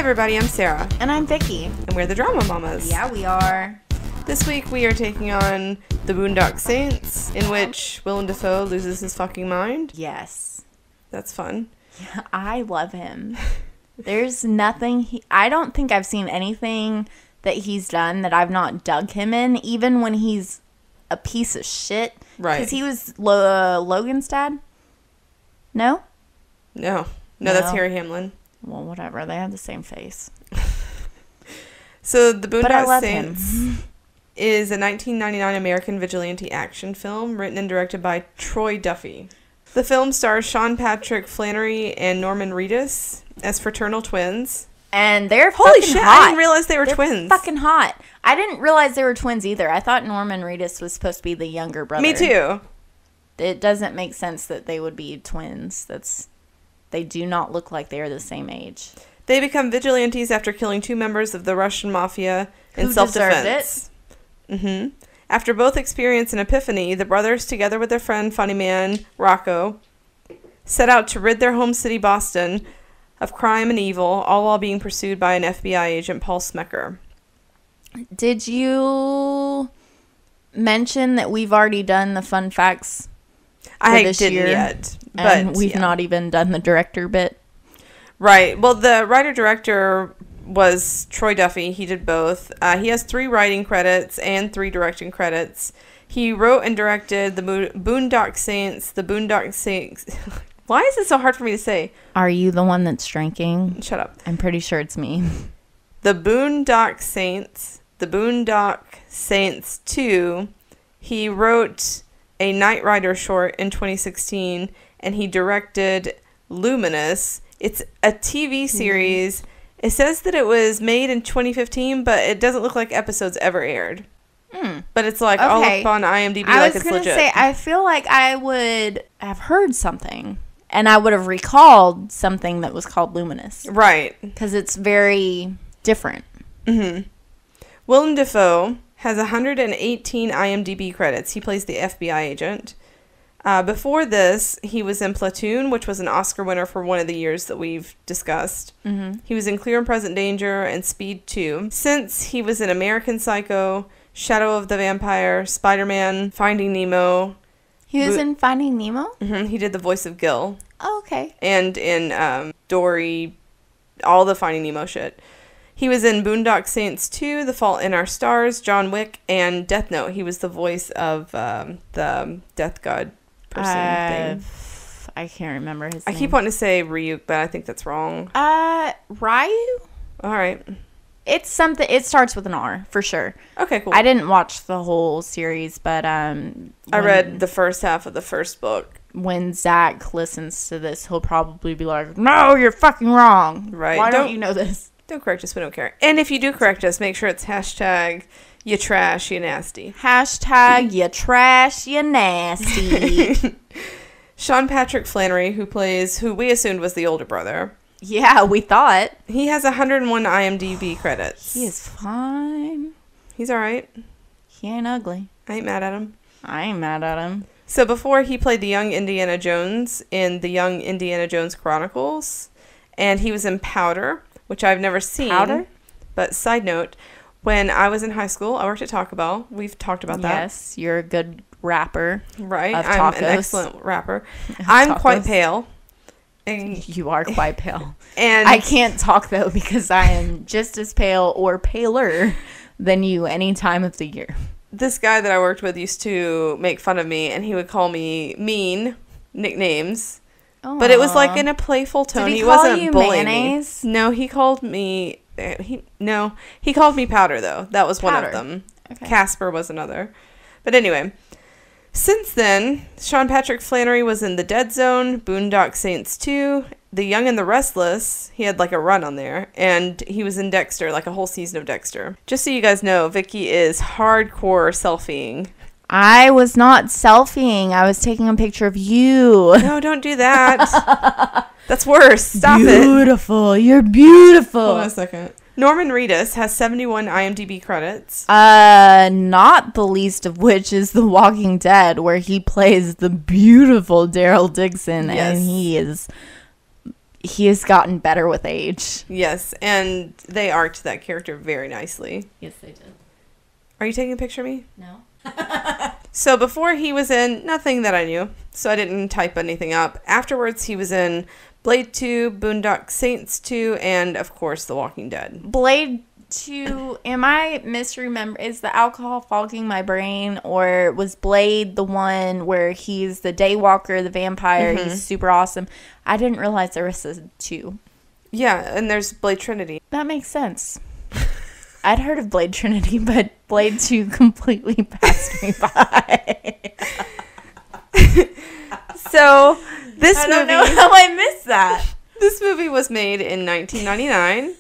everybody, I'm Sarah. And I'm Vicky. And we're the Drama Mamas. Yeah, we are. This week we are taking on the Boondock Saints, in which Willem Dafoe loses his fucking mind. Yes. That's fun. Yeah, I love him. There's nothing... I don't think I've seen anything that he's done that I've not dug him in, even when he's a piece of shit. Right. Because he was Logan's dad? No? No, that's Harry Hamlin. Well, whatever. They have the same face. So, the Boondock him. Saints is a 1999 American vigilante action film written and directed by Troy Duffy. The film stars Sean Patrick Flanery and Norman Reedus as fraternal twins. And they're Holy fucking shit, hot. I didn't realize they were twins. Fucking hot. I didn't realize they were twins either. I thought Norman Reedus was supposed to be the younger brother. Me too. It doesn't make sense that they would be twins. They do not look like they are the same age. They become vigilantes after killing two members of the Russian mafia in self-defense. Mm-hmm. After both experience an epiphany, the brothers, together with their friend funny man Rocco, set out to rid their home city Boston of crime and evil, all while being pursued by an FBI agent, Paul Smecker. Did you mention that we've already done the fun facts I this didn't year, yet, but and we've not even done the director bit? Right. Well, the writer-director was Troy Duffy. He did both. He has 3 writing credits and 3 directing credits. He wrote and directed the Boondock Saints, Why is it so hard for me to say? Are you the one that's drinking? Shut up. I'm pretty sure it's me. The Boondock Saints, the Boondock Saints 2. He wrote a Knight Rider short in 2016, and he directed Luminous. It's a TV series. It says that it was made in 2015, but it doesn't look like episodes ever aired. But it's like all up on IMDb like it's legit. I was going to say, I feel like I would have heard something, and I would have recalled something that was called Luminous. Right. Because it's very different. Mm-hmm. Willem Dafoe has 118 IMDb credits. He plays the FBI agent. Before this, he was in Platoon, which was an Oscar winner for one of the years that we've discussed. Mm-hmm. He was in Clear and Present Danger and Speed 2. Since he was in American Psycho, Shadow of the Vampire, Spider-Man, Finding Nemo. He was in Finding Nemo? Mm-hmm. He did the voice of Gil. Oh, okay. And in Dory, all the Finding Nemo shit. He was in Boondock Saints 2, The Fault in Our Stars, John Wick, and Death Note. He was the voice of the Death God person thing. I can't remember his name. I keep wanting to say Ryuk, but I think that's wrong. Ryu? All right. It's something. It starts with an R, for sure. Okay, cool. I didn't watch the whole series, but I read the first half of the first book. When Zach listens to this, he'll probably be like, "No, you're fucking wrong. Right? Why don't you know this?" Don't correct us. We don't care. And if you do correct us, make sure it's hashtag you trash, you nasty. Hashtag you trash, you nasty. Sean Patrick Flanery, who we assumed was the older brother. Yeah, we thought. He has 101 IMDb credits. He is fine. He's all right. He ain't ugly. I ain't mad at him. I ain't mad at him. So before, he played the young Indiana Jones in the Young Indiana Jones Chronicles. And he was in Powder, which I've never seen. Powder? But side note, when I was in high school, I worked at Taco Bell. We've talked about that. Yes, you're a good rapper. Right. Of I'm tacos. an excellent rapper. I'm quite pale. And you are quite pale. And I can't talk, though, because I am just as pale or paler than you any time of the year. This guy that I worked with used to make fun of me, and he would call me mean nicknames. Aww. But it was like in a playful tone. Did he wasn't call you bullying mayonnaise? me. No, he called me... he called me Powder, though. That was one of them. Okay. Casper was another. But anyway... Since then, Sean Patrick Flanery was in The Dead Zone, Boondock Saints 2, The Young and the Restless. He had like a run on there. And he was in Dexter, like a whole season of Dexter. Just so you guys know, Vicky is hardcore selfieing. I was not selfieing. I was taking a picture of you. No, don't do that. That's worse. Stop it. Beautiful. You're beautiful. Hold on a second. Norman Reedus has 71 IMDb credits. Not the least of which is The Walking Dead, where he plays the beautiful Daryl Dixon, yes. and he has gotten better with age. Yes, and they arced that character very nicely. Yes, they did. Are you taking a picture of me? No. So before he was in nothing that I knew, so I didn't type anything up. Afterwards, he was in Blade 2, Boondock Saints 2, and of course, The Walking Dead. Blade 2, am I misremember? Is the alcohol fogging my brain, or was Blade the one where he's the daywalker, the vampire? He's super awesome. I didn't realize there was a 2. Yeah, and there's Blade Trinity. That makes sense. I'd heard of Blade Trinity, but Blade 2 completely passed me by. So, this I movie... don't know how I missed that. This movie was made in 1999.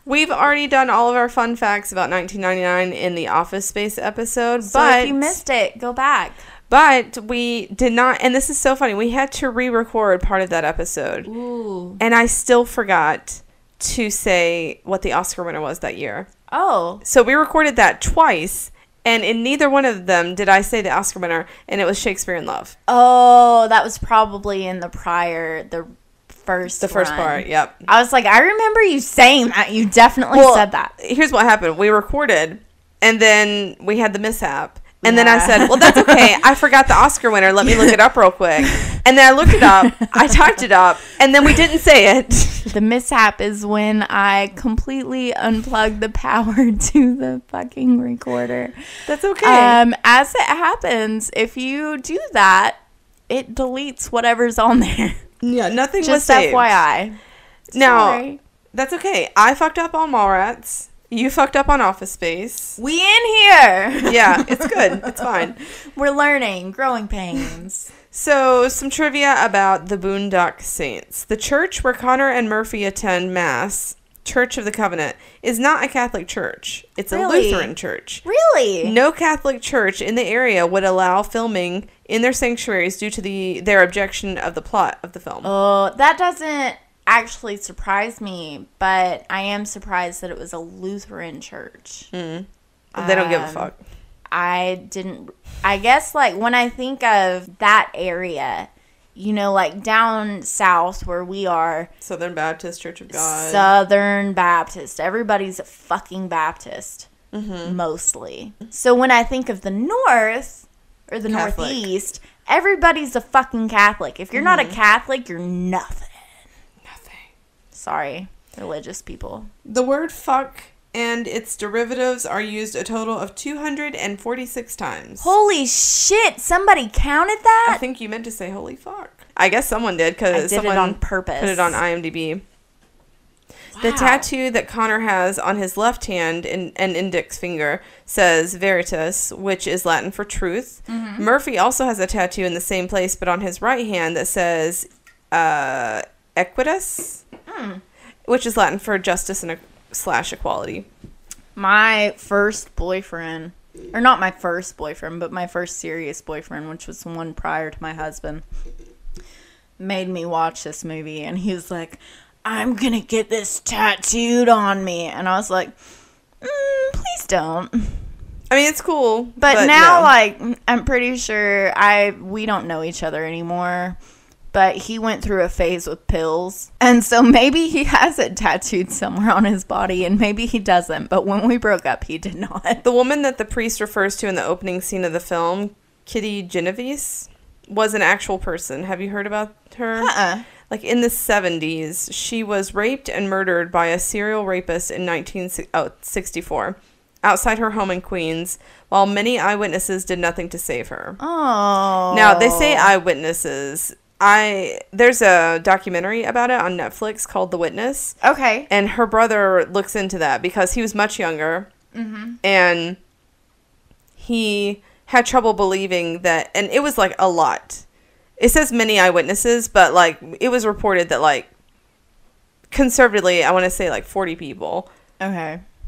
We've already done all of our fun facts about 1999 in the Office Space episode, So but... if you missed it, go back. But we did not... And this is so funny. We had to re-record part of that episode. Ooh. And I still forgot to say what the Oscar winner was that year. Oh. So we recorded that twice, and in neither one of them did I say the Oscar winner, and it was Shakespeare in Love. Oh, that was probably in the first The first run. part, yep. I was like, I remember you saying that. You definitely said that. Here's what happened. We recorded, and then we had the mishap. And then I said, well, that's okay. I forgot the Oscar winner. Let me look it up real quick. And then I looked it up. I typed it up. And then we didn't say it. The mishap is when I completely unplugged the power to the fucking recorder. That's okay. As it happens, if you do that, it deletes whatever's on there. Yeah, nothing was Just saved. FYI. Now, Sorry. that's okay. I fucked up on Mallrats. You fucked up on Office Space. We in here. Yeah, it's good. It's fine. We're learning. Growing pains. So, some trivia about the Boondock Saints. The church where Connor and Murphy attend Mass, Church of the Covenant, is not a Catholic church. It's a Lutheran church. Really? No Catholic church in the area would allow filming in their sanctuaries due to their objection of the plot of the film. Oh, that doesn't actually surprise me, but I am surprised that it was a Lutheran church. They don't give a fuck. I guess, like, when I think of that area, you know, like down south where we are, Southern Baptist Church of God. Southern Baptist, everybody's a fucking Baptist, mostly. So when I think of the north or the Catholic. northeast, everybody's a fucking Catholic. If you're not a Catholic, you're nothing. Sorry, religious people. The word fuck and its derivatives are used a total of 246 times. Holy shit, somebody counted that? I think you meant to say holy fuck. I guess someone did I because did someone it on purpose. put it on IMDb. Wow. The tattoo that Connor has on his left hand and index finger says Veritas, which is Latin for truth. Murphy also has a tattoo in the same place, but on his right hand that says Equitas, which is Latin for justice and / equality. My first boyfriend, or not my first boyfriend, but my first serious boyfriend, which was the one prior to my husband, made me watch this movie, and he was like, I'm gonna get this tattooed on me. And I was like, please don't. I mean, it's cool. But now, no. like, I'm pretty sure we don't know each other anymore. But he went through a phase with pills. And so maybe he has it tattooed somewhere on his body, and maybe he doesn't. But when we broke up, he did not. The woman that the priest refers to in the opening scene of the film, Kitty Genovese, was an actual person. Have you heard about her? Like, in the 70s, she was raped and murdered by a serial rapist in 1964 outside her home in Queens, while many eyewitnesses did nothing to save her. Oh. Now, they say eyewitnesses. There's a documentary about it on Netflix called The Witness. Okay. And her brother looks into that because he was much younger. And he had trouble believing that, and it was like a lot. It says many eyewitnesses, but like it was reported that like conservatively, I want to say like 40 people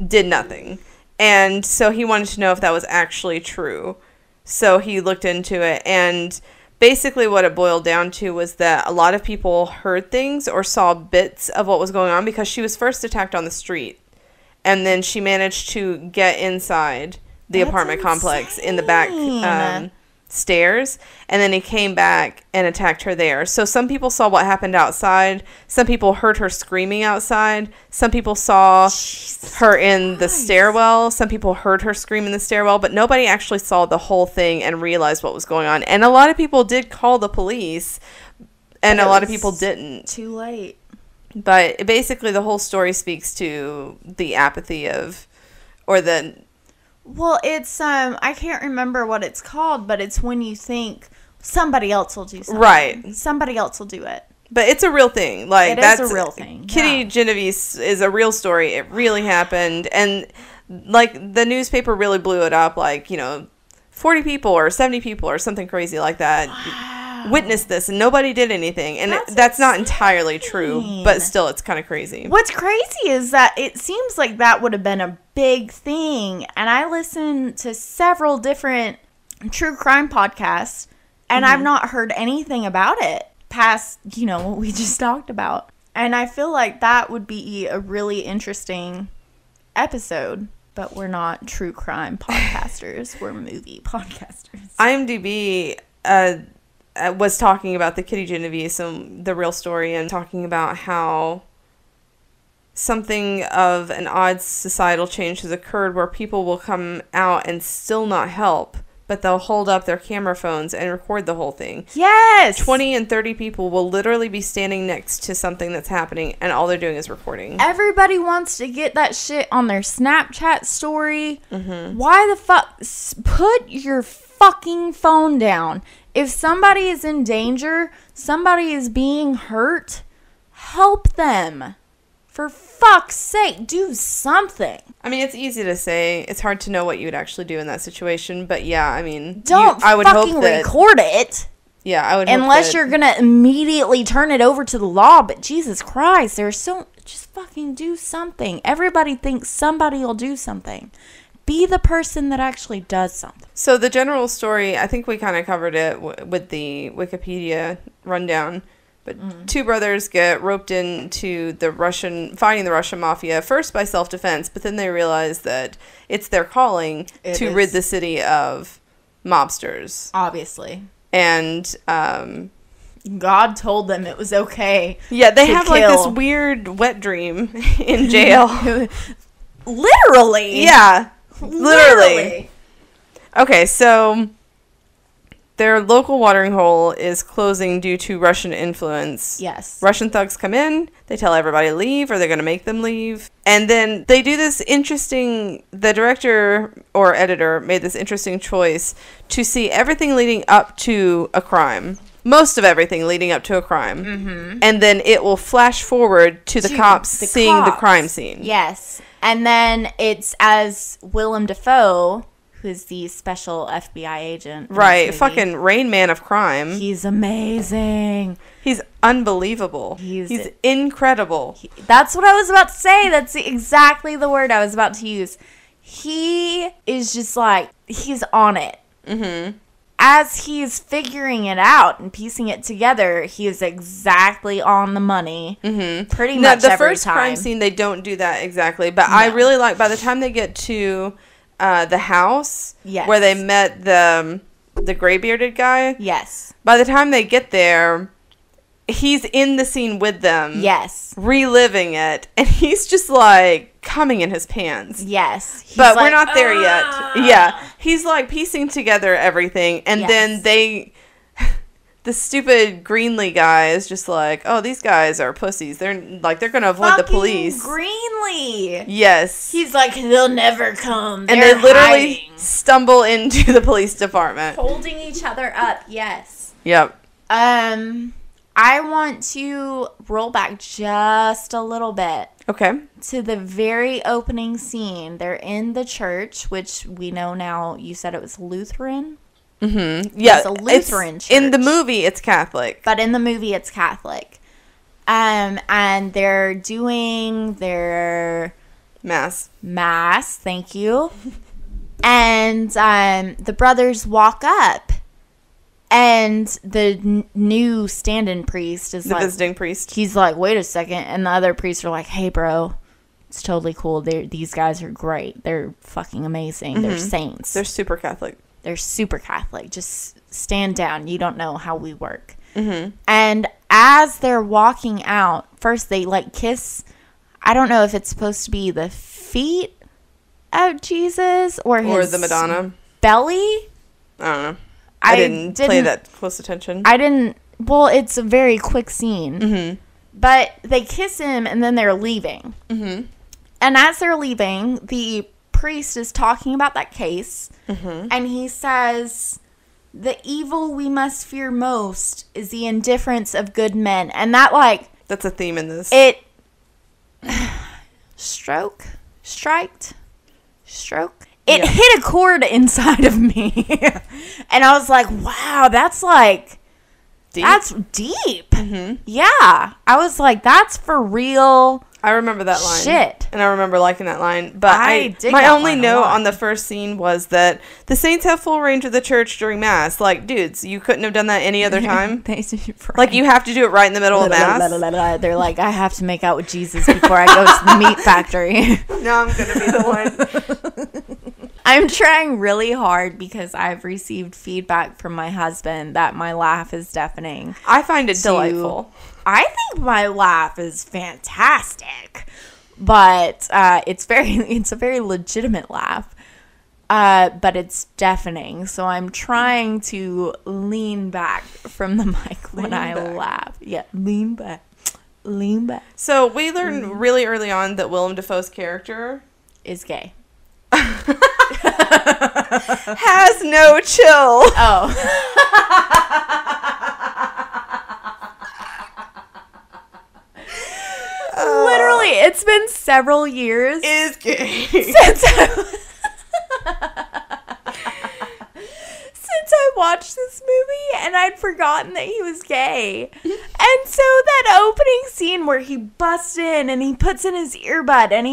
did nothing. And so he wanted to know if that was actually true. So he looked into it, and basically what it boiled down to was that a lot of people heard things or saw bits of what was going on because she was first attacked on the street. And then she managed to get inside the apartment complex in the back stairs, and then he came back and attacked her there. So some people saw what happened outside. Some people heard her screaming outside. Some people saw her in the stairwell. Some people heard her scream in the stairwell, but nobody actually saw the whole thing and realized what was going on. And a lot of people did call the police, and a lot of people didn't. Too late. But basically the whole story speaks to the apathy of, or the... Well, it's, I can't remember what it's called, but it's when you think somebody else will do something. Right. Somebody else will do it. But it's a real thing. Like, It is a real thing. Kitty Genovese is a real story. It really happened. And, like, the newspaper really blew it up. Like, 40 people or 70 people or something crazy like that witnessed this, and nobody did anything. And that's not entirely true, but still, it's kind of crazy. What's crazy is that it seems like that would have been a big thing. And I listened to several different true crime podcasts, and I've not heard anything about it past, what we just talked about. And I feel like that would be a really interesting episode. But we're not true crime podcasters. We're movie podcasters. IMDb was talking about the Kitty Genovese and the real story, and talking about how something of an odd societal change has occurred where people will come out and still not help, but they'll hold up their camera phones and record the whole thing. Yes! 20 and 30 people will literally be standing next to something that's happening, and all they're doing is recording. Everybody wants to get that shit on their Snapchat story. Mm-hmm. Why the fuck? Put your fucking phone down. If somebody is in danger, somebody is being hurt, help them. For fuck's sake, do something. I mean, it's easy to say. It's hard to know what you would actually do in that situation. But yeah, I mean, I would fucking record it. Yeah, I would. Unless you're gonna immediately turn it over to the law. But Jesus Christ, just fucking do something. Everybody thinks somebody will do something. Be the person that actually does something. So the general story, I think we kind of covered it with the Wikipedia rundown. But two brothers get roped into fighting the Russian mafia, first by self-defense, but then they realize that it's their calling to rid the city of mobsters. Obviously. And God told them it was okay. Yeah, they have like this weird wet dream in jail. Literally. Yeah. Literally. Okay, so their local watering hole is closing due to Russian influence. Yes. Russian thugs come in, they tell everybody to leave, or they're going to make them leave. And then they do this interesting, the director or editor made this interesting choice to see everything leading up to a crime. Most of everything leading up to a crime. Mm-hmm. And then it will flash forward to the cops seeing the crime scene. Yes. And then it's as Willem Dafoe, who's the special FBI agent. Right. Fucking Rain Man of crime. He's amazing. He's unbelievable. He's incredible. That's what I was about to say. That's exactly the word I was about to use. He is just like, he's on it. Mm-hmm. As he's figuring it out and piecing it together, he is exactly on the money. Mm-hmm. Pretty much every time. The first crime scene, they don't do that exactly. But I really like, by the time they get to the house where they met the gray-bearded guy. Yes. By the time they get there, he's in the scene with them. Yes. Reliving it. And he's just like coming in his pants. Yes. But we're not there yet. Yeah. He's like piecing together everything. And then the stupid Greenlee guy is just like, oh, these guys are pussies. They're going to avoid the police. Greenlee. Yes. He's like, they'll never come. And they literally stumble into the police department. Holding each other up. Yes. Yep. I want to roll back just a little bit. Okay. To the very opening scene. They're in the church, which we know now, you said it was Lutheran? Mm-hmm. Yeah. It's a Lutheran church. In the movie, it's Catholic. But in the movie, it's Catholic. And they're doing their... Mass, thank you. And the brothers walk up. And the new stand-in priest is the visiting priest. He's like, wait a second. And the other priests are like, hey, bro, it's totally cool. These guys are great. They're fucking amazing. Mm-hmm. They're saints. They're super Catholic. They're super Catholic. Just stand down. You don't know how we work. And as they're walking out, first they like kiss. I don't know if it's supposed to be the feet of Jesus or the Madonna belly. I don't know. I didn't pay that close attention. Well, it's a very quick scene. But they kiss him and then they're leaving. And as they're leaving, the priest is talking about that case. And he says, the evil we must fear most is the indifference of good men. And that, like... That's a theme in this. It... It hit a chord inside of me. And I was like, wow, that's like... Deep. That's deep. Yeah. I was like, that's for real. I remember that line. Shit. And I remember liking that line. But my only note on the first scene was that the saints have full range of the church during Mass. Like, dudes, you couldn't have done that any other time. Like, you have to do it right in the middle of Mass. They're like, I have to make out with Jesus before I go to the meat factory. No, I'm going to be the one. I'm trying really hard because I've received feedback from my husband that my laugh is deafening. I find it delightful. I think my laugh is fantastic, but it's a very legitimate laugh, but it's deafening. So I'm trying to lean back from the mic when I laugh. Yeah, lean back. So we learned really early on that Willem Dafoe's character is gay. Has no chill. Oh. Literally, it's been several years. Is gay. Since I watched this movie, and I'd forgotten that he was gay. And so that opening scene where he busts in and he puts in his earbud and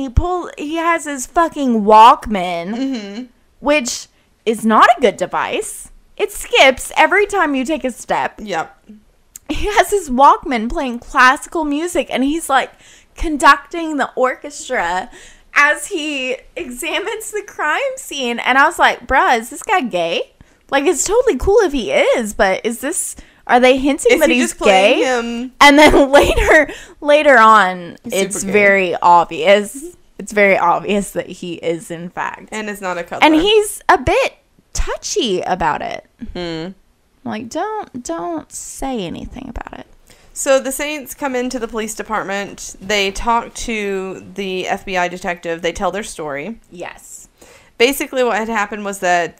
he has his fucking Walkman, which is not a good device. It skips every time you take a step. Yep. He has his Walkman playing classical music and he's like conducting the orchestra as he examines the crime scene. And I was like, bruh, is this guy gay? Like, it's totally cool if he is, but are they hinting that he's gay? Him? And then later on, it's very obvious. It's very obvious that he is, in fact. And it's not a cuddler. And he's a bit touchy about it. Like, don't say anything about it. So the Saints come into the police department. They talk to the FBI detective. They tell their story. Yes. Basically, what had happened was that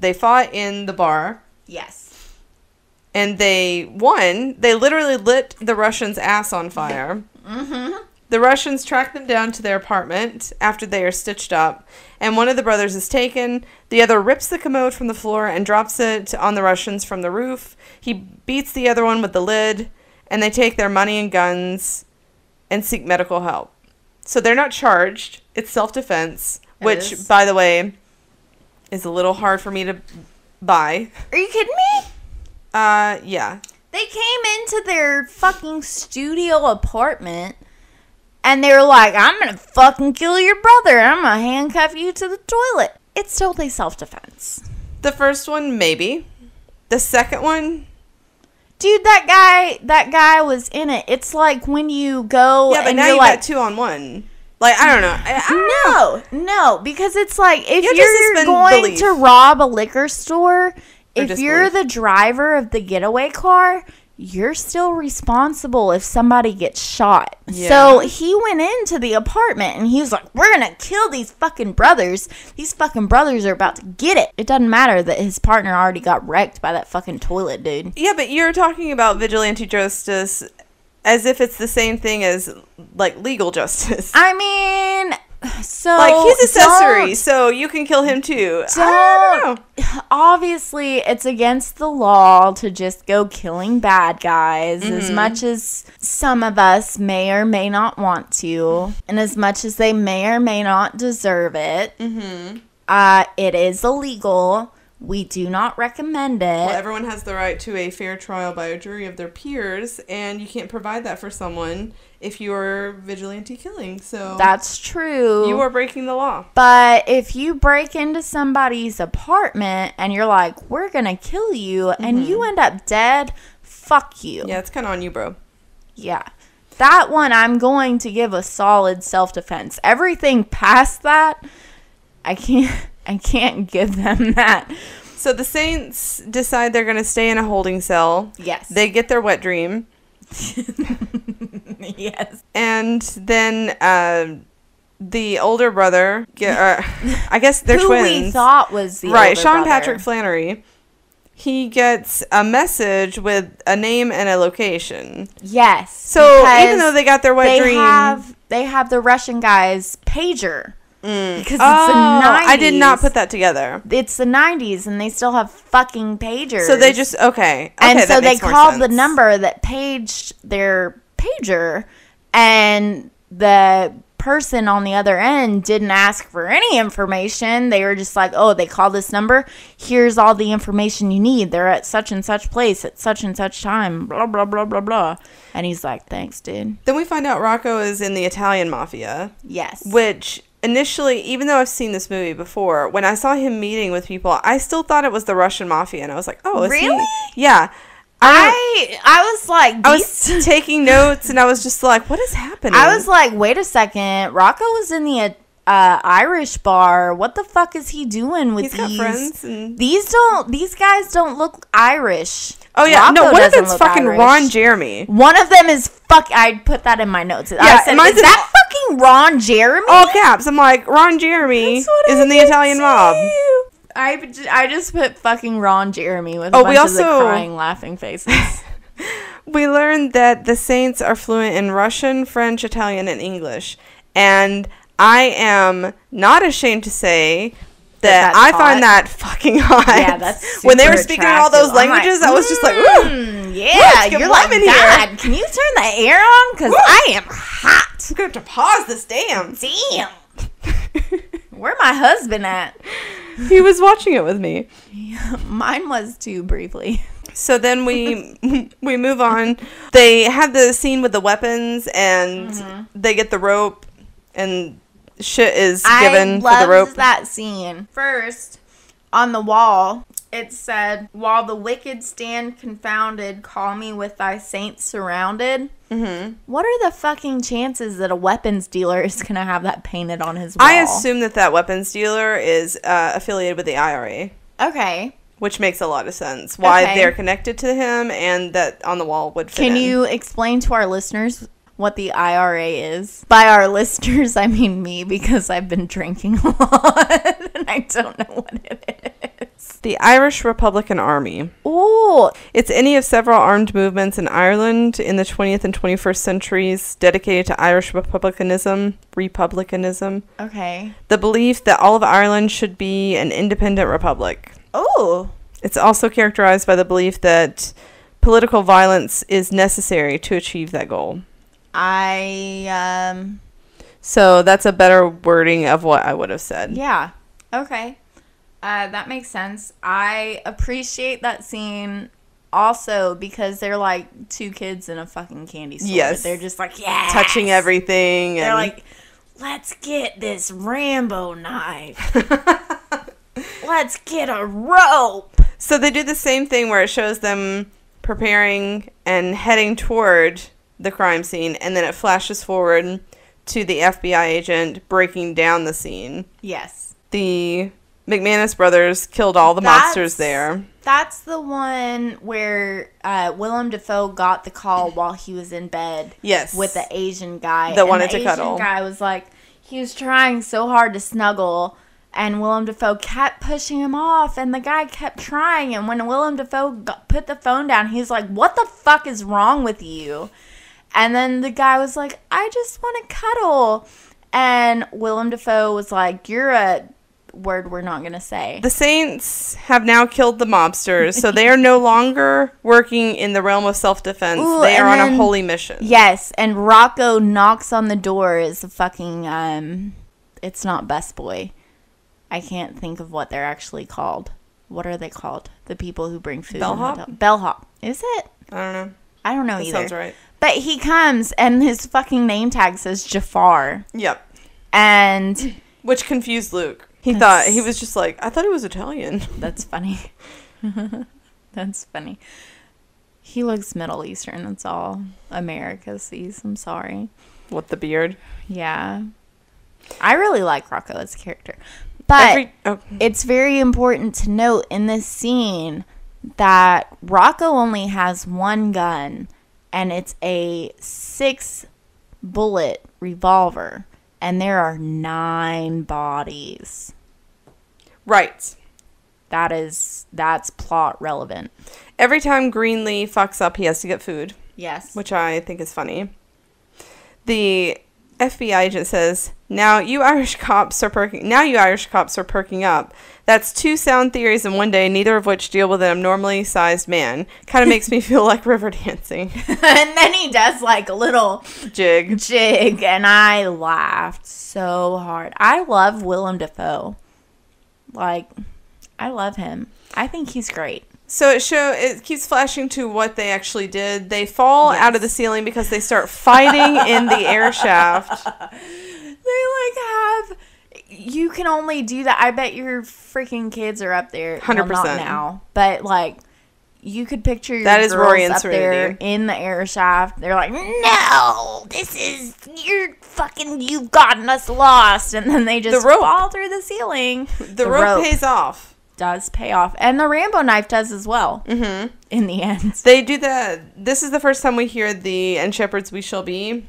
they fought in the bar. Yes. And they won. They literally lit the Russians' ass on fire. The Russians track them down to their apartment after they are stitched up. And one of the brothers is taken. The other rips the commode from the floor and drops it on the Russians from the roof. He beats the other one with the lid. And they take their money and guns and seek medical help. So they're not charged. It's self-defense. Which, by the way, is a little hard for me to buy. Are you kidding me? Yeah. They came into their fucking studio apartment and they were like, I'm gonna fucking kill your brother and I'm gonna handcuff you to the toilet. It's totally self-defense. The first one, maybe. The second one... Dude, that guy was in it. It's like when you go yeah, but and now you're you like... got 2-on-1. Like, I don't know. No, because it's like, if you're going to rob a liquor store, if you're the driver of the getaway car, you're still responsible if somebody gets shot. Yeah. So he went into the apartment and he was like, we're going to kill these fucking brothers. These fucking brothers are about to get it. It doesn't matter that his partner already got wrecked by that fucking toilet, dude. Yeah, but you're talking about vigilante justice as if it's the same thing as, like, legal justice. I mean, so... Like, he's accessory, so you can kill him, too. I don't know. Obviously, it's against the law to just go killing bad guys, as much as some of us may or may not want to, and as much as they may or may not deserve it. It is illegal. We do not recommend it. Well, everyone has the right to a fair trial by a jury of their peers, and you can't provide that for someone if you're vigilante killing. So that's true. You are breaking the law. But if you break into somebody's apartment and you're like, we're going to kill you, and you end up dead, fuck you. Yeah, it's kind of on you, bro. Yeah. That one, I'm going to give a solid self-defense. Everything past that, I can't give them that. So the Saints decide they're going to stay in a holding cell. Yes. They get their wet dream. Yes. And then the older brother, I guess they're who twins. We thought was the right, older Sean brother. Patrick Flannery. He gets a message with a name and a location. Yes. So even though they got their wet dream, they have the Russian guy's pager. Because it's the 90s. I did not put that together. It's the 90s, and they still have fucking pagers. So they just, okay. And so they called the number that paged their pager, and the person on the other end didn't ask for any information. They were just like, oh, they called this number. Here's all the information you need. They're at such and such place at such and such time. Blah, blah, blah, blah, blah. And he's like, thanks, dude. Then we find out Rocco is in the Italian mafia. Yes. Which initially, even though I've seen this movie before, when I saw him meeting with people, I still thought it was the Russian mafia. And I was like, oh, is really? He? Yeah. I was like, I was taking notes, and I was just like, what is happening? I was like, wait a second. Rocco was in the Irish bar. What the fuck is he doing with He's these? Got friends and... These guys don't look Irish. Oh yeah, Rocco no, one of them's fucking Irish. Ron Jeremy. One of them is I put that in my notes. Yeah, I said, is that fucking Ron Jeremy? All caps. I'm like, Ron Jeremy is in the Italian mob. I just put fucking Ron Jeremy with a bunch of the crying, laughing faces. We learned that the Saints are fluent in Russian, French, Italian, and English. And I am not ashamed to say that I find that fucking hot. Yeah, that's super when they were speaking all those languages, I was just like, ooh. Yeah, you're like, God, can you turn the air on? Because I am hot. I'm going to have to pause this damn. Where my husband at? He was watching it with me. Yeah, mine was too, briefly. So then we move on. They have the scene with the weapons, and they get the rope, and shit is given for the rope. I loved that scene. First, on the wall, it said, while the wicked stand confounded, call me with thy saints surrounded. Mm-hmm. What are the fucking chances that a weapons dealer is going to have that painted on his wall? I assume that weapons dealer is affiliated with the IRA. Okay. Which makes a lot of sense. Why they're connected to him, and that on the wall would fit in. Can you explain to our listeners what the IRA is? By our listeners, I mean me, because I've been drinking a lot, and I don't know what it is. The Irish Republican Army. Ooh. It's any of several armed movements in Ireland in the 20th and 21st centuries dedicated to Irish republicanism. Okay. The belief that all of Ireland should be an independent republic. Oh. It's also characterized by the belief that political violence is necessary to achieve that goal. So that's a better wording of what I would have said. Yeah. Okay. That makes sense. I appreciate that scene also because they're like two kids in a fucking candy store. Yes. They're just like, yeah, touching everything. They're like, let's get this Rambo knife. Let's get a rope. So they do the same thing where it shows them preparing and heading toward the crime scene, and then it flashes forward to the FBI agent breaking down the scene. Yes. The McManus brothers killed all the mobsters there. That's the one where Willem Dafoe got the call while he was in bed. Yes. With the Asian guy. That wanted to cuddle. The Asian guy was like, he was trying so hard to snuggle, and Willem Dafoe kept pushing him off, and the guy kept trying, and when Willem Dafoe put the phone down, he's like, what the fuck is wrong with you? And then the guy was like, I just want to cuddle. And Willem Dafoe was like, you're a word we're not going to say. The Saints have now killed the mobsters, so they are no longer working in the realm of self-defense. They are on a holy mission. Yes, and Rocco knocks on the door as a fucking, it's not Best Boy. I can't think of what they're actually called. what are they called? The people who bring food. Bellhop? Bellhop. Is it? I don't know. I don't know That either. sounds right. But he comes and his fucking name tag says Jafar. Yep. And which confused Luke. He was just like, I thought he was Italian. that's funny. That's funny. He looks Middle Eastern. That's all America sees. I'm sorry. With the beard. Yeah. I really like Rocco as a character. But it's very important to note in this scene that Rocco only has one gun, and it's a 6-bullet revolver, and there are 9 bodies. Right. That's plot relevant. Every time Greenlee fucks up, he has to get food. Yes. Which I think is funny. The FBI agent says, Now you Irish cops are perking up. That's 2 sound theories in one day, neither of which deal with an abnormally sized man. Kind of makes me feel like river dancing. And then he does like a little jig, and I laughed so hard. I love Willem Dafoe. Like, I love him. I think he's great. So it keeps flashing to what they actually did. They fall out of the ceiling because they start fighting in the air shaft. You can only do that. I bet your freaking kids are up there. 100%. Well, not now, but like you could picture your that is girls Rory and up Serenity. there in the air shaft. They're like, no, you've gotten us lost. And then they just fall through the ceiling. The rope pays off. Does pay off. And the Rambo knife does as well. Mm-hmm. In the end. They do that. This is the first time we hear the "And shepherds we shall be"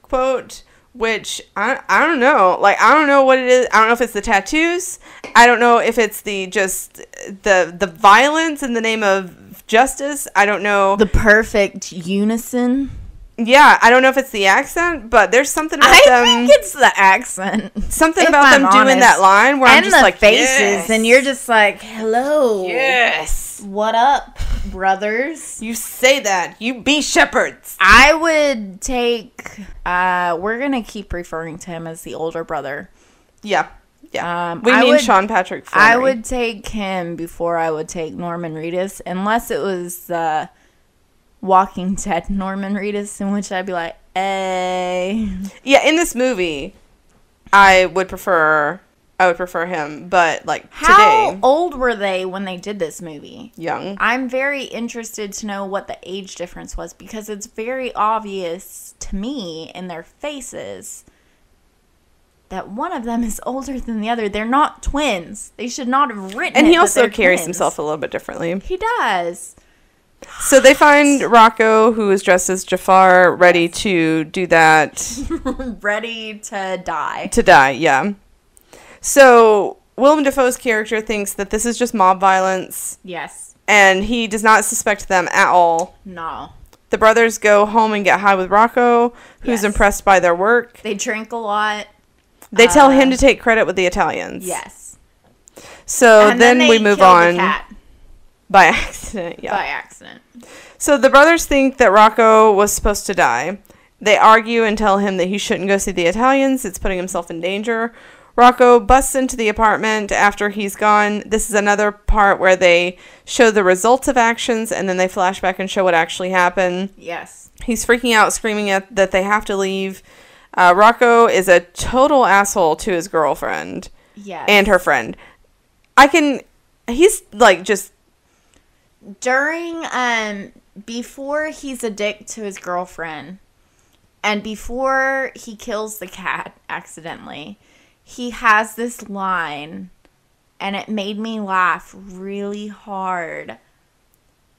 quote, which I don't know. Like, I don't know what it is. I don't know if it's the tattoos. I don't know if it's the violence in the name of justice. I don't know. The perfect unison. Yeah, I don't know if it's the accent, but there's something about them. I think it's the accent. Something about them doing that line where I'm just like, faces, yes. And you're just like, hello. Yes. What up, brothers? You say that. You be shepherds. I would take, we're going to keep referring to him as the older brother. Yeah. Yeah. Sean Patrick Flannery. I would take him before I would take Norman Reedus, unless it was the Walking Dead Norman Reedus, in which I'd be like, hey. Yeah, in this movie, I would prefer him, but like How today. old were they when they did this movie? Young. I'm very interested to know what the age difference was, because it's very obvious to me in their faces that one of them is older than the other. They're not twins. They should not have written and it. he also carries twins. himself a little bit differently. He does. So they find Rocco, who is dressed as Jafar, ready to do that. Ready to die. To die, yeah. So Willem Dafoe's character thinks that this is just mob violence. Yes. And he does not suspect them at all. No. The brothers go home and get high with Rocco, who's impressed by their work. They drink a lot. They tell him to take credit with the Italians. Yes. So then we move on. The cat. By accident, yeah. By accident. So the brothers think that Rocco was supposed to die. They argue and tell him that he shouldn't go see the Italians. It's putting himself in danger. Rocco busts into the apartment after he's gone. This is another part where they show the results of actions, and then they flash back and show what actually happened. Yes. He's freaking out, screaming that they have to leave. Rocco is a total asshole to his girlfriend. Yes. And her friend. He's like just... Before he's a dick to his girlfriend, and before he kills the cat accidentally, he has this line, and it made me laugh really hard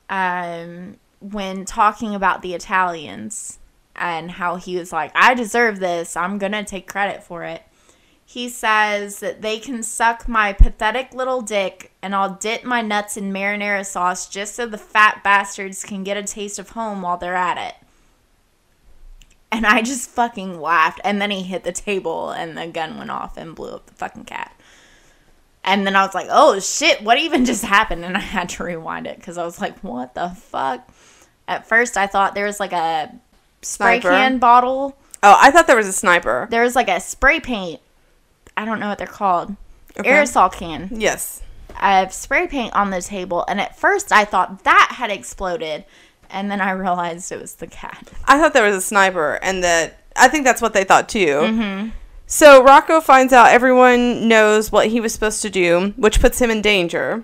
when talking about the Italians and how he was like, I deserve this, I'm gonna take credit for it. He says that they can suck my pathetic little dick, and I'll dip my nuts in marinara sauce just so the fat bastards can get a taste of home while they're at it. And I just fucking laughed. And then he hit the table, and the gun went off and blew up the fucking cat. And then I was like, oh shit, what even just happened? And I had to rewind it, because I was like, what the fuck? At first, I thought there was like a spray can bottle. Oh, I thought there was a sniper. There was like a spray paint. I don't know what they're called. Okay. Aerosol can. Yes. of spray paint on the table, and at first I thought that had exploded, and then I realized it was the cat. I thought there was a sniper, and I think that's what they thought too. Mm-hmm. So Rocco finds out everyone knows what he was supposed to do, which puts him in danger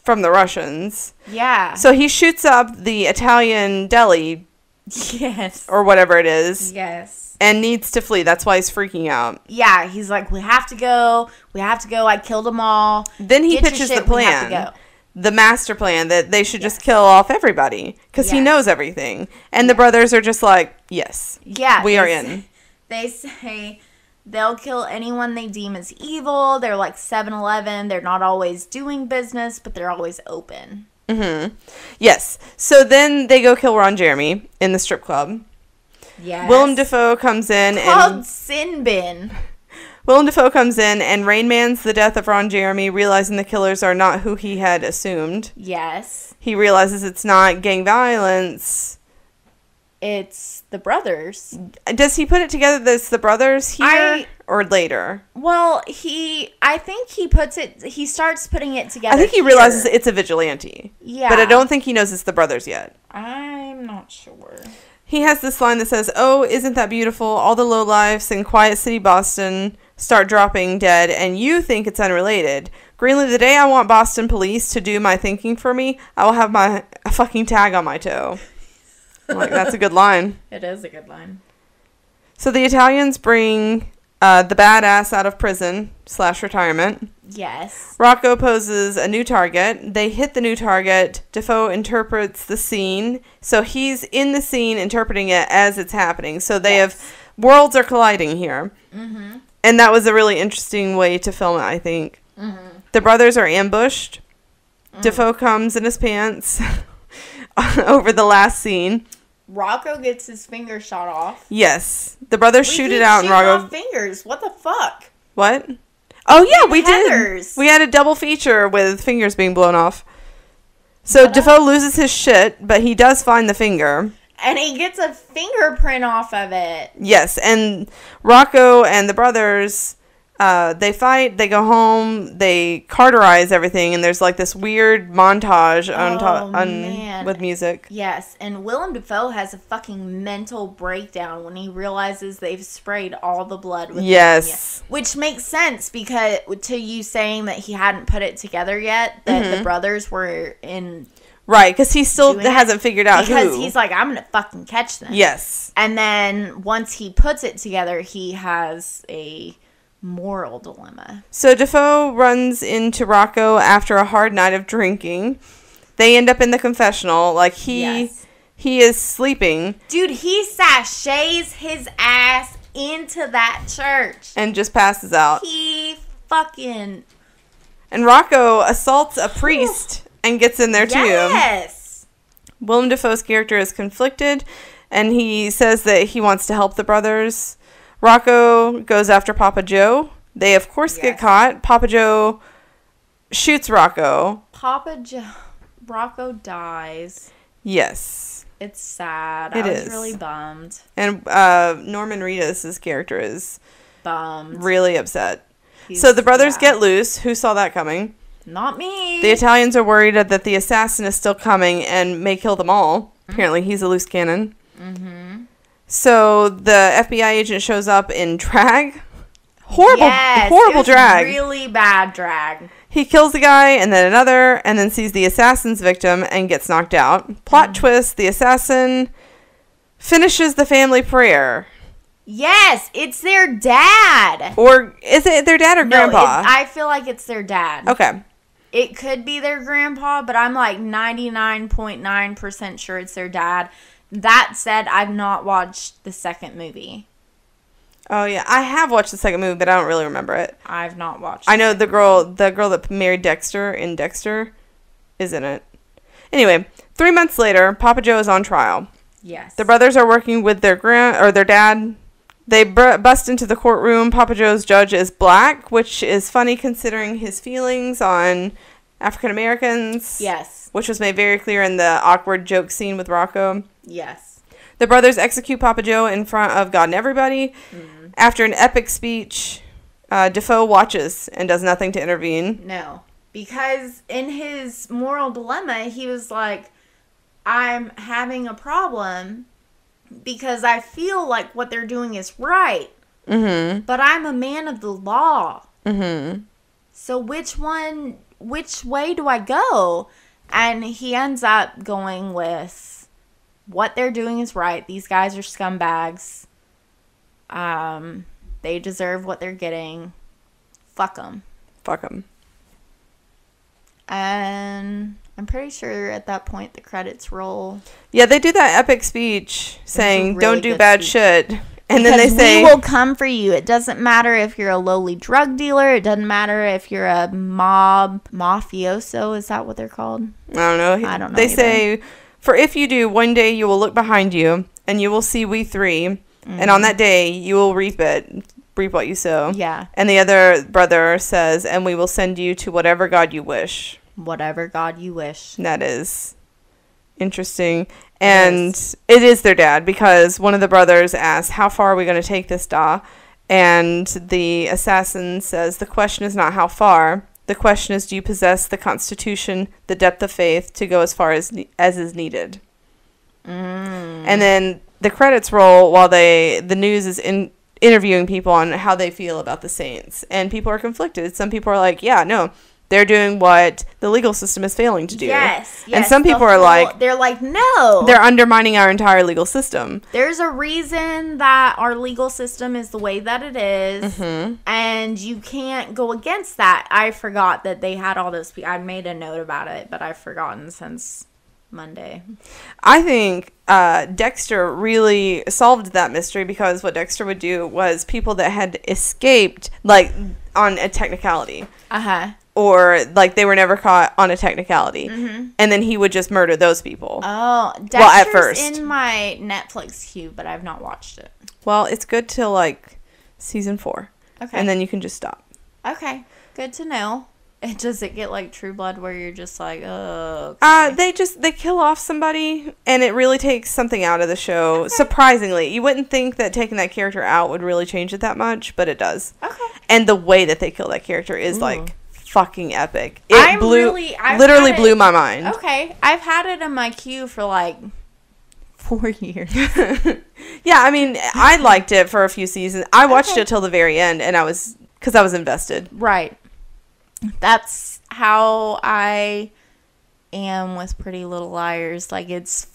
from the Russians. Yeah. So he shoots up the Italian deli. Yes. Or whatever it is. Yes. And needs to flee. That's why he's freaking out. Yeah, he's like, we have to go. I killed them all. Then he pitches the plan. We have to go. The master plan that they should just kill off everybody. Because he knows everything. And the brothers are just like, yes. Yeah. We are in. They say they'll kill anyone they deem as evil. They're like 7-Eleven. They're not always doing business, but they're always open. Mm-hmm. Yes. So then they go kill Ron Jeremy in the strip club. Yes. Willem Dafoe comes in called Sin Bin. Willem Dafoe comes in and Rain Man's the death of Ron Jeremy, realizing the killers are not who he had assumed. Yes. He realizes it's not gang violence. It's the brothers. Does he put it together that it's the brothers here or later? Well, I think he starts putting it together. I think he realizes it's a vigilante. Yeah. But I don't think he knows it's the brothers yet. I'm not sure. He has this line that says, "Oh, isn't that beautiful? All the lowlifes in Quiet City, Boston start dropping dead, and you think it's unrelated. Greenlee, the day I want Boston police to do my thinking for me, I will have a fucking tag on my toe." I'm like, that's a good line. It is a good line. So the Italians bring the badass out of prison / retirement. Yes. Rocco poses a new target. They hit the new target. Dafoe interprets the scene. So he's in the scene interpreting it as it's happening. So they have... Worlds are colliding here. Mm-hmm. And that was a really interesting way to film it, I think. Mm-hmm. The brothers are ambushed. Dafoe comes in his pants over the last scene. Rocco gets his finger shot off. Yes. The brothers shoot it out and Rocco... fingers. What the fuck? What? Oh, yeah, we Heathers. did. We had a double feature with fingers being blown off. So Dafoe loses his shit, but he does find the finger. And he gets a fingerprint off of it. Yes, and Rocco and the brothers, they fight, they go home, they carterize everything, and there's like this weird montage with music. Yes, and Willem Dafoe has a fucking mental breakdown when he realizes they've sprayed all the blood with ammonia, which makes sense because to you saying that he hadn't put it together yet, that the brothers were in... Right, because he still hasn't figured out because he's like, I'm going to fucking catch them. Yes. And then once he puts it together, he has a moral dilemma. So Dafoe runs into Rocco after a hard night of drinking. They end up in the confessional. Like, he is sleeping. Dude, he sachets his ass into that church. And just passes out. He fucking... And Rocco assaults a priest... and gets in there too. Yes. Willem Dafoe's character is conflicted, and he says that he wants to help the brothers. Rocco goes after Papa Joe. They, of course, get caught. Papa Joe shoots Rocco. Rocco dies. Yes. It's sad. I was really bummed. And Norman Reedus' character is bummed. Really upset. So the brothers get loose. Who saw that coming? Not me. The Italians are worried that the assassin is still coming and may kill them all. Apparently, he's a loose cannon. Mm-hmm. So the FBI agent shows up in drag. Horrible drag. Really bad drag. He kills the guy and then another, and then sees the assassin's victim and gets knocked out. Plot twist: the assassin finishes the family prayer. Yes, it's their dad. Or is it their dad or grandpa? I feel like it's their dad. Okay. It could be their grandpa, but I'm like 99.9% sure it's their dad. That said, I've not watched the second movie. Oh, yeah. I have watched the second movie, but I don't really remember it. I've not watched I know the girl that married Dexter in Dexter is in it. Anyway, 3 months later, Papa Joe is on trial. Yes. The brothers are working with their dad. They bust into the courtroom. Papa Joe's judge is black, which is funny considering his feelings on African Americans. Yes. Which was made very clear in the awkward joke scene with Rocco. Yes. The brothers execute Papa Joe in front of God and everybody. Mm-hmm. After an epic speech, Dafoe watches and does nothing to intervene. No, Because in his moral dilemma, he was like, I'm having a problem because I feel like what they're doing is right. Mm-hmm. But I'm a man of the law. Mm-hmm. So which way do I go? And he ends up going with what they're doing is right. These guys are scumbags. They deserve what they're getting. Fuck them. Fuck them. And I'm pretty sure at that point the credits roll. Yeah, they do that epic speech saying, really don't do good bad speech. shit. And Because then they say, we will come for you. It doesn't matter if you're a lowly drug dealer. It doesn't matter if you're a mafioso. Is that what they're called? I don't know. I don't know They either. say, for if you do, one day you will look behind you and you will see we three. And on that day, you will reap what you sow. Yeah. And the other brother says, and we will send you to whatever God you wish. Whatever God you wish. That is interesting. And it is their dad, because one of the brothers asks, how far are we going to take this, Da? And the assassin says, the question is not how far. The question is, do you possess the constitution, the depth of faith to go as far as is needed? And then the credits roll while the news is interviewing people on how they feel about the Saints. And people are conflicted. Some people are like, yeah, no, they're doing what the legal system is failing to do. Yes. And some people are like, they're like, no. they're undermining our entire legal system. There's a reason that our legal system is the way that it is. Mm-hmm. And you can't go against that. I forgot that they had all those people. I made a note about it, but I've forgotten since Monday. I think Dexter really solved that mystery, because what Dexter would do was people that had escaped, like, on a technicality. Uh-huh. Or, like, they were never caught on a technicality. Mm-hmm. And then he would just murder those people. Oh, Dexter's well, at first. in my Netflix queue, but I've not watched it. Well, it's good till, like, season 4. Okay. And then you can just stop. Okay. Good to know. Does it get like True Blood where you're just like, oh. Okay. They kill off somebody, and it really takes something out of the show. Okay. Surprisingly. You wouldn't think that taking that character out would really change it that much, but it does. Okay. And the way that they kill that character is, like, fucking epic. I've literally blew my mind. Okay. I've had it in my queue for like 4 years. Yeah, I mean, I liked it for a few seasons. I watched it till the very end, and because I was invested. Right. That's how I am with Pretty Little Liars. Like, it's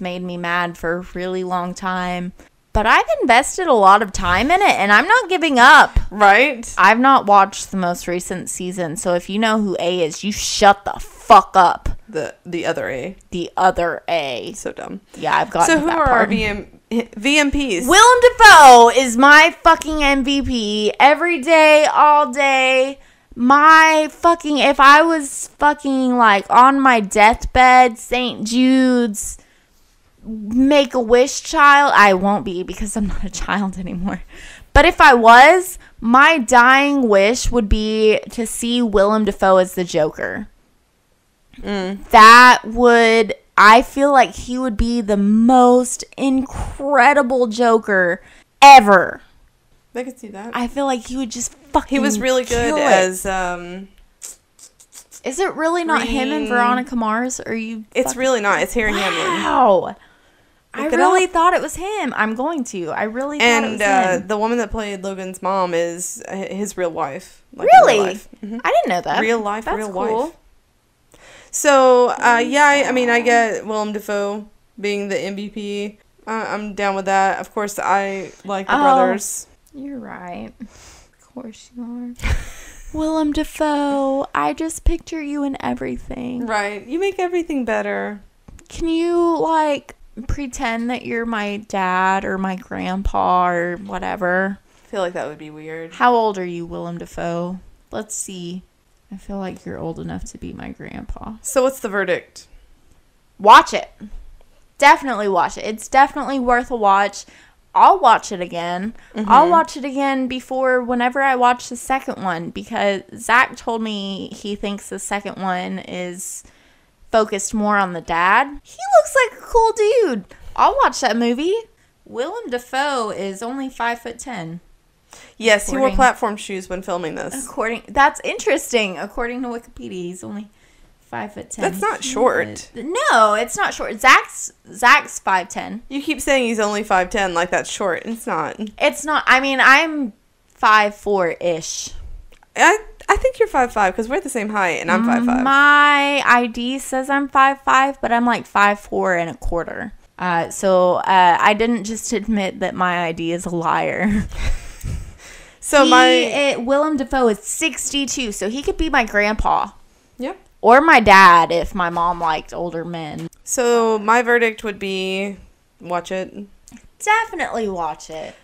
made me mad for a really long time. But I've invested a lot of time in it, and I'm not giving up. Right? I've not watched the most recent season, so if you know who A is, you shut the fuck up. The other A. The other A. So dumb. Yeah, I've got. So who are our VMPs? Willem Dafoe is my fucking MVP. Every day, all day. If I was fucking like on my deathbed, St. Jude's, Make-A-Wish child, I won't be because I'm not a child anymore. But if I was, my dying wish would be to see Willem Dafoe as the Joker. I feel like he would be the most incredible Joker ever. I could see that. I feel like he would just fucking He was really good as Is it really not him and Veronica Mars? Or you? It's really not. It's Harry Hamlin. Wow. I really thought it was him. I'm going to. I really thought it was him. And the woman that played Logan's mom is his real wife. Like really? Real life. Mm-hmm. I didn't know that. Real life, That's real cool. wife. So, I mean, I get Willem Dafoe being the MVP. I'm down with that. Of course, I like the brothers. You're right. Of course you are. Willem Dafoe, I just picture you in everything. Right. You make everything better. Can you, like, pretend that you're my dad or my grandpa or whatever? I feel like that would be weird. How old are you, Willem Dafoe? Let's see. I feel like you're old enough to be my grandpa. So what's the verdict? Watch it. Definitely watch it. It's definitely worth a watch. I'll watch it again. Mm-hmm. I'll watch it again whenever I watch the second one, because Zach told me he thinks the second one is focused more on the dad. He looks like a cool dude. I'll watch that movie. Willem Dafoe is only 5'10". Yes, he wore According- platform shoes when filming this. That's interesting. According to Wikipedia, he's only 5'10". That's not short. No, it's not short. Zach's 5'10". You keep saying he's only 5'10", like that's short. It's not. It's not. I mean, I'm 5'4" I think you're 5'5", because we're the same height, and I'm 5'5". My ID says I'm 5'5", but I'm like 5'4" and a quarter. So I didn't just admit that my ID is a liar. So Willem Dafoe is 62, so he could be my grandpa. Yep. Or my dad if my mom liked older men. So my verdict would be, watch it. Definitely watch it.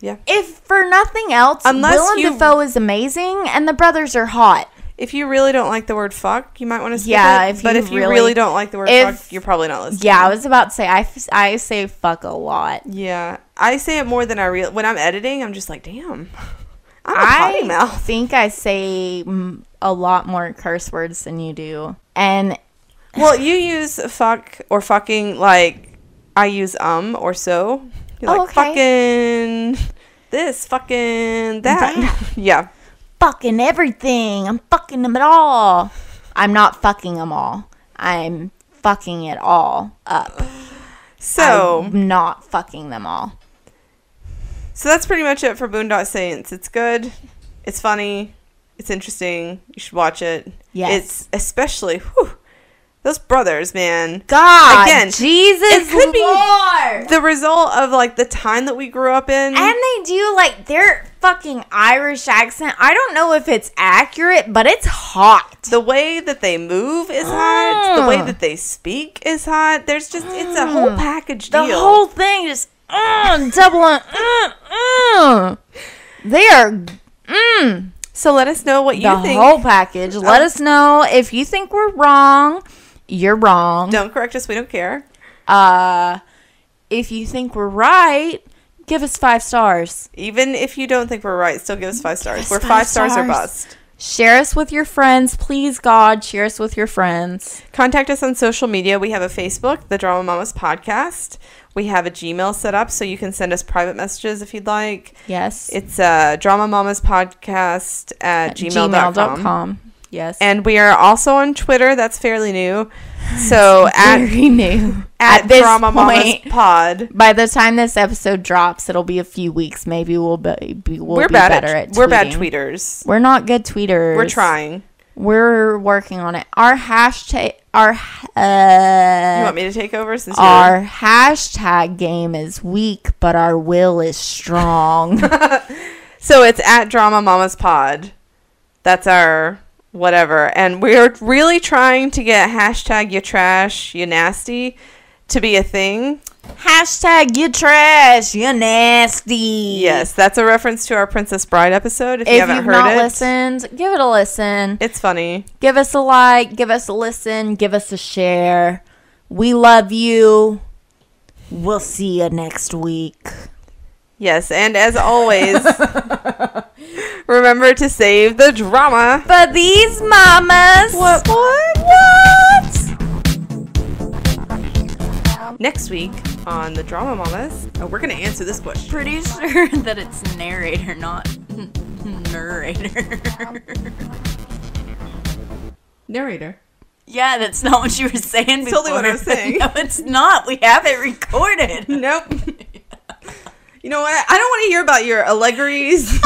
Yeah. If for nothing else, Willem Dafoe is amazing and the brothers are hot. If you really don't like the word fuck, you might want to skip it. But if you really don't like the word fuck, you're probably not listening. Yeah, I was about to say, I say fuck a lot. Yeah. I say it more than I realize. When I'm editing, I'm just like, damn. I'm a potty mouth. I think I say a lot more curse words than you do. And well, you use fuck or fucking like I use or so. You're like, fucking this, fucking that. Yeah. Fucking everything. I'm fucking them at all. I'm not fucking them all. I'm fucking it all up. So. I'm not fucking them all. So that's pretty much it for Boondock Saints. It's good. It's funny. It's interesting. You should watch it. Yes. It's especially, those brothers, man. God. Again, Jesus it could Lord. be the result of like the time that we grew up in. And they do like their fucking Irish accent. I don't know if it's accurate, but it's hot. The way that they move is hot. The way that they speak is hot. There's just, it's a whole package deal. The whole thing just doubling. They are. So let us know what you think. The whole package. Let us know if you think we're wrong. You're wrong. Don't correct us. We don't care. If you think we're right, give us 5 stars. Even if you don't think we're right, still give us 5 stars. We're 5 stars or bust. Share us with your friends. Please, God, share us with your friends. Contact us on social media. We have a Facebook, The Drama Mamas Podcast. We have a Gmail set up so you can send us private messages if you'd like. Yes. It's dramamamaspodcast at gmail.com. Yes. And we are also on Twitter. That's fairly new. So very new. At this Drama Mamas Pod. By the time this episode drops, it'll be a few weeks. Maybe we'll be better at tweeting. We're bad tweeters. We're not good tweeters. We're trying. We're working on it. Our hashtag, you want me to take over since our hashtag game is weak, but our will is strong. So it's at Drama Mamas Pod. That's our whatever, and we're really trying to get hashtag you trash, you nasty to be a thing. Hashtag you trash, you nasty. Yes, that's a reference to our Princess Bride episode. If you haven't heard it, listened, give it a listen. It's funny. Give us a like, give us a listen, give us a share. We love you. We'll see you next week. Yes, and as always, remember to save the drama for these mamas. What? Next week on the Drama Mamas, we're going to answer this question. Pretty sure that it's narrator, not narrator. Narrator. Yeah, that's not what you were saying before. Totally what I was saying. No, it's not. We have it recorded. Nope. You know what? I don't want to hear about your allegories.